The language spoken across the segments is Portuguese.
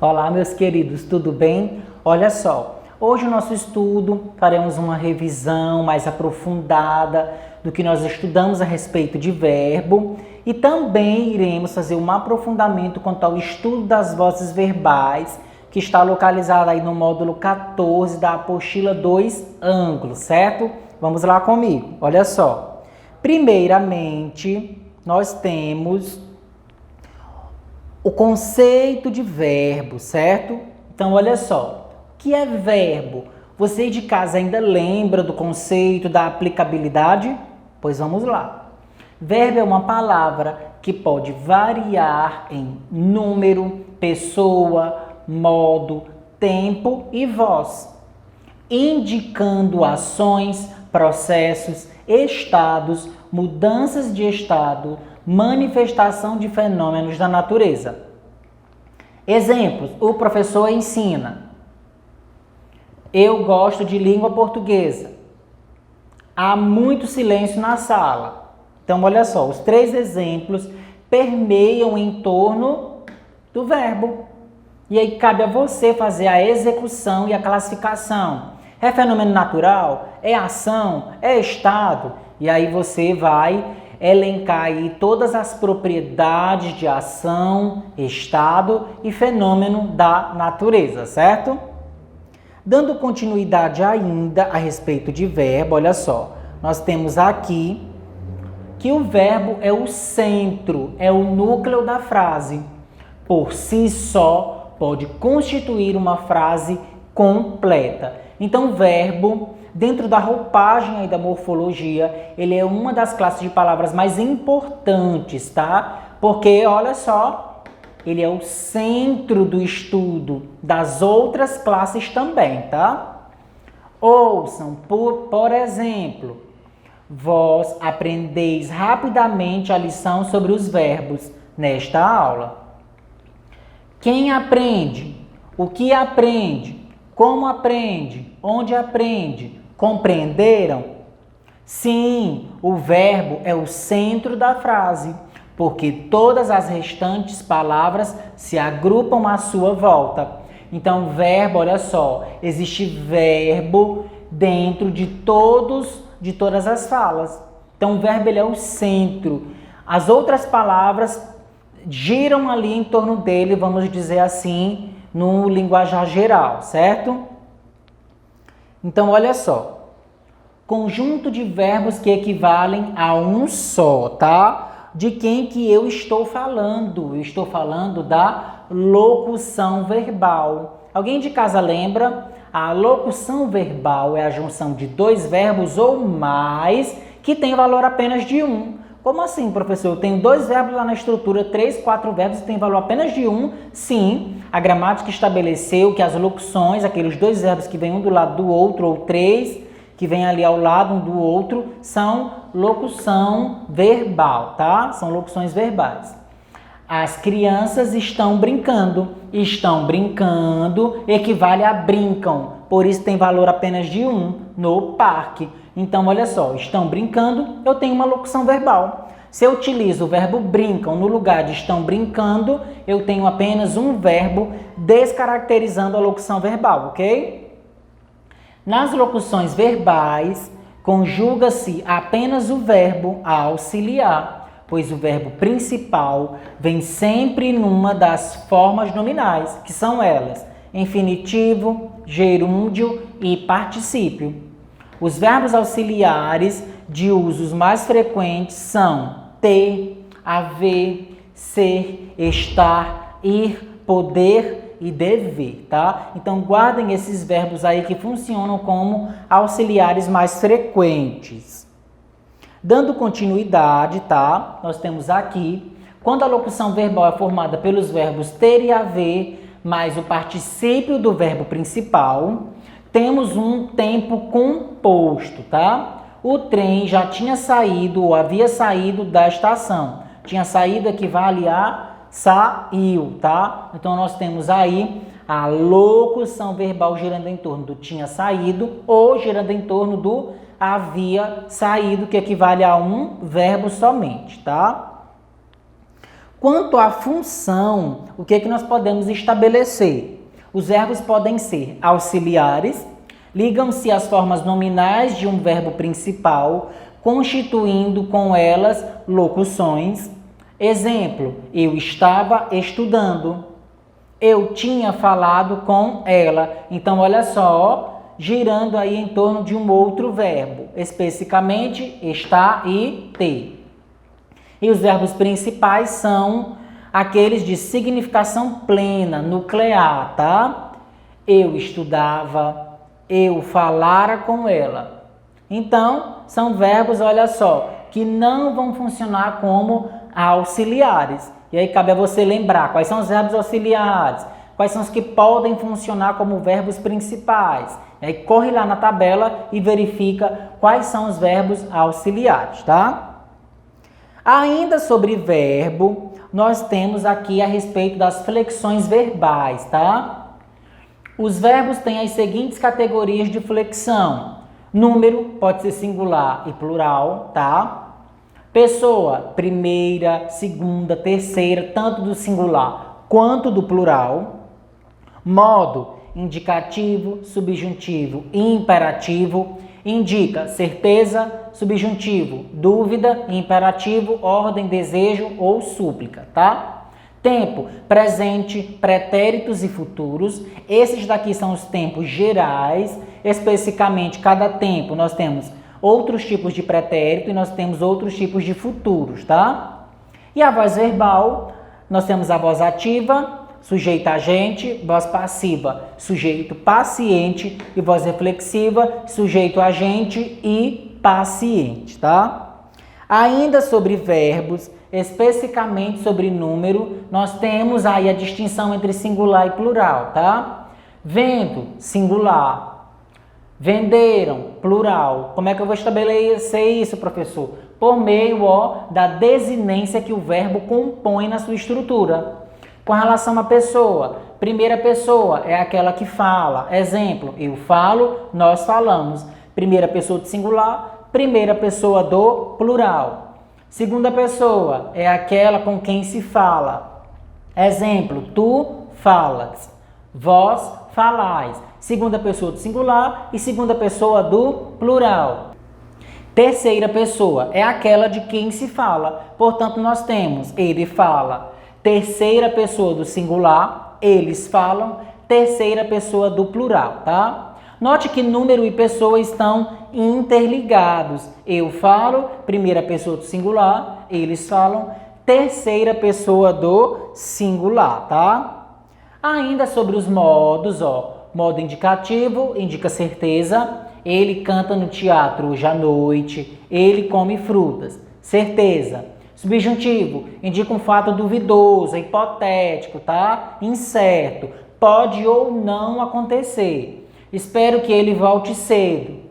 Olá, meus queridos, tudo bem? Olha só, hoje no nosso estudo faremos uma revisão mais aprofundada do que nós estudamos a respeito de verbo e também iremos fazer um aprofundamento quanto ao estudo das vozes verbais, que está localizado aí no módulo 14 da apostila 2 ângulos, certo? Vamos lá comigo, olha só. Primeiramente, nós temos o conceito de verbo, certo? Então, olha só, o que é verbo? Você de casa ainda lembra do conceito da aplicabilidade? Pois vamos lá. Verbo é uma palavra que pode variar em número, pessoa, modo, tempo e voz, indicando ações, processos, estados, mudanças de estado, manifestação de fenômenos da natureza. Exemplos: o professor ensina. Eu gosto de língua portuguesa. Há muito silêncio na sala. Então, olha só, os três exemplos permeiam em torno do verbo. E aí cabe a você fazer a execução e a classificação. É fenômeno natural? É ação? É estado? E aí você vai elencar aí todas as propriedades de ação, estado e fenômeno da natureza, certo? Dando continuidade ainda a respeito de verbo, olha só, nós temos aqui que o verbo é o centro, é o núcleo da frase. Por si só, pode constituir uma frase completa. Então, o verbo, dentro da roupagem aí da morfologia, ele é uma das classes de palavras mais importantes, tá? Porque, olha só, ele é o centro do estudo das outras classes também, tá? Ouçam, por exemplo, vós aprendeis rapidamente a lição sobre os verbos nesta aula. Quem aprende? O que aprende? Como aprende? Onde aprende? Compreenderam? Sim, o verbo é o centro da frase, porque todas as restantes palavras se agrupam à sua volta. Então, verbo, olha só, existe verbo dentro de todas as falas. Então, o verbo ele é o centro. As outras palavras giram ali em torno dele, vamos dizer assim, no linguajar geral, certo? Então, olha só. Conjunto de verbos que equivalem a um só, tá? De quem que eu estou falando? Eu estou falando da locução verbal. Alguém de casa lembra? A locução verbal é a junção de dois verbos ou mais que tem valor apenas de um. Como assim, professor? Eu tenho dois verbos lá na estrutura, 3, 4 verbos e tem valor apenas de um? Sim, a gramática estabeleceu que as locuções, aqueles dois verbos que vêm um do lado do outro, ou 3, que vêm ali ao lado um do outro, são locução verbal, tá? São locuções verbais. As crianças estão brincando. Estão brincando equivale a brincam, por isso tem valor apenas de um no parque. Então, olha só, estão brincando, eu tenho uma locução verbal. Se eu utilizo o verbo brincam no lugar de estão brincando, eu tenho apenas um verbo descaracterizando a locução verbal, ok? Nas locuções verbais, conjuga-se apenas o verbo auxiliar, pois o verbo principal vem sempre numa das formas nominais, que são elas: infinitivo, gerúndio e particípio. Os verbos auxiliares de usos mais frequentes são ter, haver, ser, estar, ir, poder e dever, tá? Então, guardem esses verbos aí que funcionam como auxiliares mais frequentes. Dando continuidade, tá? Nós temos aqui, quando a locução verbal é formada pelos verbos ter e haver, mais o particípio do verbo principal, temos um tempo composto, tá? O trem já tinha saído ou havia saído da estação. Tinha saído equivale a saiu, tá? Então, nós temos aí a locução verbal girando em torno do tinha saído ou girando em torno do havia saído, que equivale a um verbo somente, tá? Quanto à função, o que nós podemos estabelecer? Os verbos podem ser auxiliares, ligam-se às formas nominais de um verbo principal, constituindo com elas locuções. Exemplo, eu estava estudando. Eu tinha falado com ela. Então, olha só, girando aí em torno de um outro verbo, especificamente está e ter. E os verbos principais são aqueles de significação plena, nuclear, tá? Eu estudava, eu falara com ela. Então, são verbos, olha só, que não vão funcionar como auxiliares. E aí cabe a você lembrar quais são os verbos auxiliares, quais são os que podem funcionar como verbos principais. E aí corre lá na tabela e verifica quais são os verbos auxiliares, tá? Ainda sobre verbo, nós temos aqui a respeito das flexões verbais, tá? Os verbos têm as seguintes categorias de flexão. Número, pode ser singular e plural, tá? Pessoa, primeira, segunda, terceira, tanto do singular quanto do plural. Modo, indicativo, subjuntivo e imperativo. Indica certeza, subjuntivo, dúvida, imperativo, ordem, desejo ou súplica, tá? Tempo, presente, pretéritos e futuros. Esses daqui são os tempos gerais. Especificamente, cada tempo nós temos outros tipos de pretérito e nós temos outros tipos de futuros, tá? E a voz verbal, nós temos a voz ativa, sujeito agente, voz passiva, sujeito paciente e voz reflexiva, sujeito agente e paciente, tá? Ainda sobre verbos, especificamente sobre número, nós temos aí a distinção entre singular e plural, tá? Vendo, singular. Venderam, plural. Como é que eu vou estabelecer isso, professor? Por meio da desinência que o verbo compõe na sua estrutura. Com relação à pessoa, primeira pessoa é aquela que fala. Exemplo, eu falo, nós falamos. Primeira pessoa do singular, primeira pessoa do plural. Segunda pessoa é aquela com quem se fala. Exemplo, tu falas, vós falais. Segunda pessoa do singular e segunda pessoa do plural. Terceira pessoa é aquela de quem se fala. Portanto, nós temos ele fala. Terceira pessoa do singular, eles falam. Terceira pessoa do plural, tá? Note que número e pessoa estão interligados. Eu falo, primeira pessoa do singular, eles falam, terceira pessoa do singular, tá? Ainda sobre os modos, modo indicativo, indica certeza, ele canta no teatro hoje à noite, ele come frutas, certeza. Subjuntivo, indica um fato duvidoso, hipotético, tá? Incerto, pode ou não acontecer. Espero que ele volte cedo.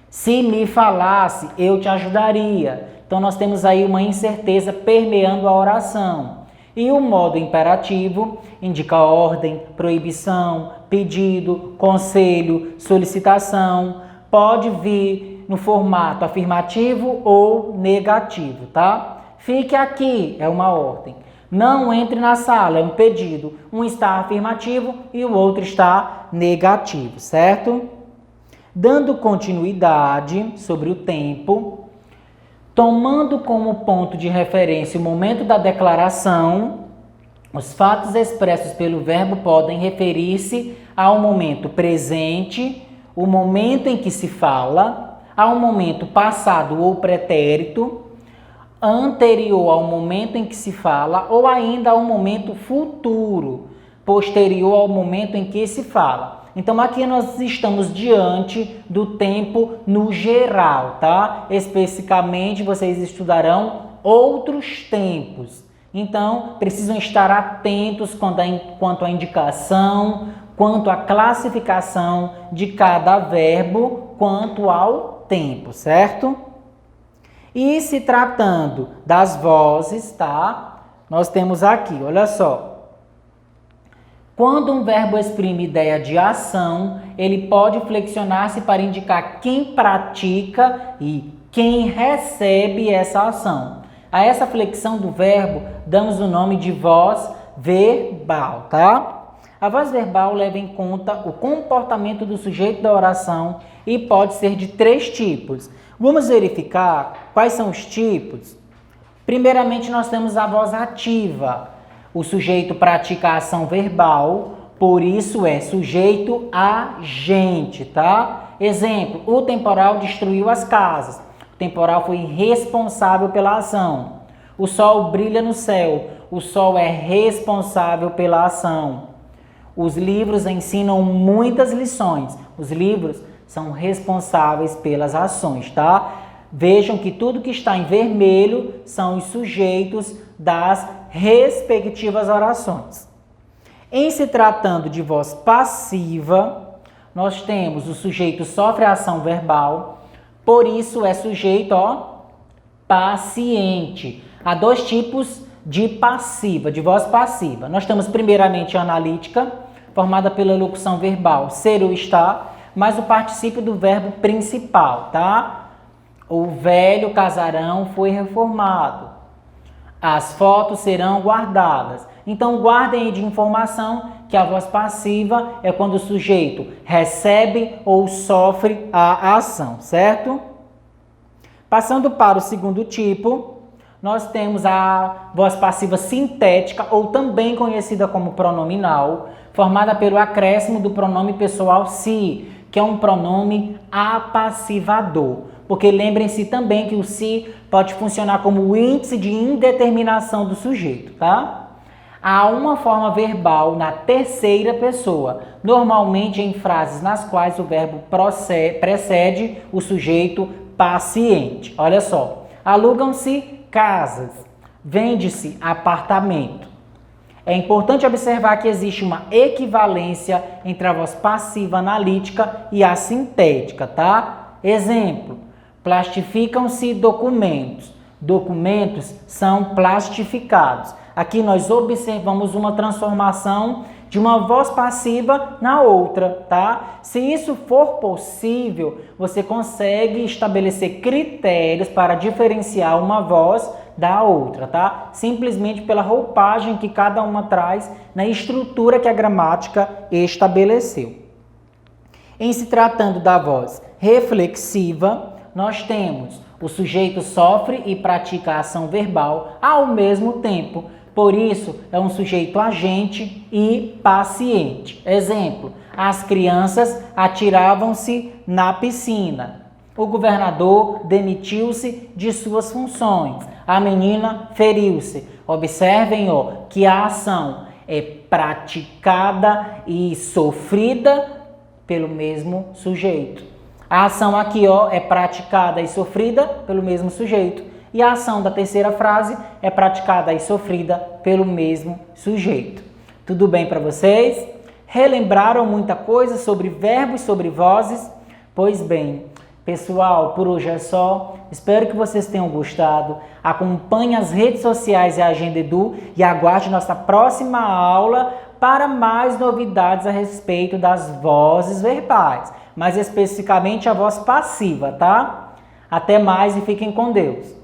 Se me falasse, eu te ajudaria. Então, nós temos aí uma incerteza permeando a oração. E o modo imperativo indica ordem, proibição, pedido, conselho, solicitação. Pode vir no formato afirmativo ou negativo, tá? Fique aqui, é uma ordem. Não entre na sala, é um pedido. Um está afirmativo e o outro está negativo, certo? Dando continuidade sobre o tempo, tomando como ponto de referência o momento da declaração, os fatos expressos pelo verbo podem referir-se ao momento presente, o momento em que se fala, ao momento passado ou pretérito, anterior ao momento em que se fala, ou ainda ao momento futuro, posterior ao momento em que se fala. Então, aqui nós estamos diante do tempo no geral, tá? Especificamente, vocês estudarão outros tempos. Então, precisam estar atentos quanto à indicação, quanto à classificação de cada verbo, quanto ao tempo, certo? E se tratando das vozes, tá? Nós temos aqui, olha só. Quando um verbo exprime ideia de ação, ele pode flexionar-se para indicar quem pratica e quem recebe essa ação. A essa flexão do verbo damos o nome de voz verbal, tá? A voz verbal leva em conta o comportamento do sujeito da oração e pode ser de 3 tipos. Vamos verificar quais são os tipos? Primeiramente, nós temos a voz ativa. O sujeito pratica a ação verbal, por isso é sujeito agente, tá? Exemplo, o temporal destruiu as casas. O temporal foi responsável pela ação. O sol brilha no céu. O sol é responsável pela ação. Os livros ensinam muitas lições. Os livros são responsáveis pelas ações, tá? Vejam que tudo que está em vermelho são os sujeitos das respectivas orações. Em se tratando de voz passiva, nós temos o sujeito sofre a ação verbal, por isso é sujeito, paciente. Há 2 tipos de passiva, de voz passiva. Nós temos primeiramente a analítica, formada pela locução verbal ser ou estar, mais o particípio do verbo principal, tá? O velho casarão foi reformado. As fotos serão guardadas. Então, guardem aí de informação que a voz passiva é quando o sujeito recebe ou sofre a ação, certo? Passando para o segundo tipo, nós temos a voz passiva sintética, ou também conhecida como pronominal, formada pelo acréscimo do pronome pessoal se, que é um pronome apassivador. Porque lembrem-se também que o se pode funcionar como o índice de indeterminação do sujeito, tá? Há uma forma verbal na terceira pessoa, normalmente em frases nas quais o verbo precede o sujeito paciente. Olha só, alugam-se casas, vende-se apartamento. É importante observar que existe uma equivalência entre a voz passiva analítica e a sintética, tá? Exemplo, plastificam-se documentos. Documentos são plastificados. Aqui nós observamos uma transformação de uma voz passiva na outra, tá? Se isso for possível, você consegue estabelecer critérios para diferenciar uma voz da outra, tá? Simplesmente pela roupagem que cada uma traz na estrutura que a gramática estabeleceu. Em se tratando da voz reflexiva, nós temos o sujeito sofre e pratica a ação verbal ao mesmo tempo. Por isso, é um sujeito agente e paciente. Exemplo, as crianças atiravam-se na piscina. O governador demitiu-se de suas funções. A menina feriu-se. Observem que a ação é praticada e sofrida pelo mesmo sujeito. A ação aqui é praticada e sofrida pelo mesmo sujeito. E a ação da terceira frase é praticada e sofrida pelo mesmo sujeito. Tudo bem para vocês? Relembraram muita coisa sobre verbos, sobre vozes? Pois bem, pessoal, por hoje é só. Espero que vocês tenham gostado. Acompanhe as redes sociais e a Agenda Edu e aguarde nossa próxima aula para mais novidades a respeito das vozes verbais, mais especificamente a voz passiva, tá? Até mais e fiquem com Deus.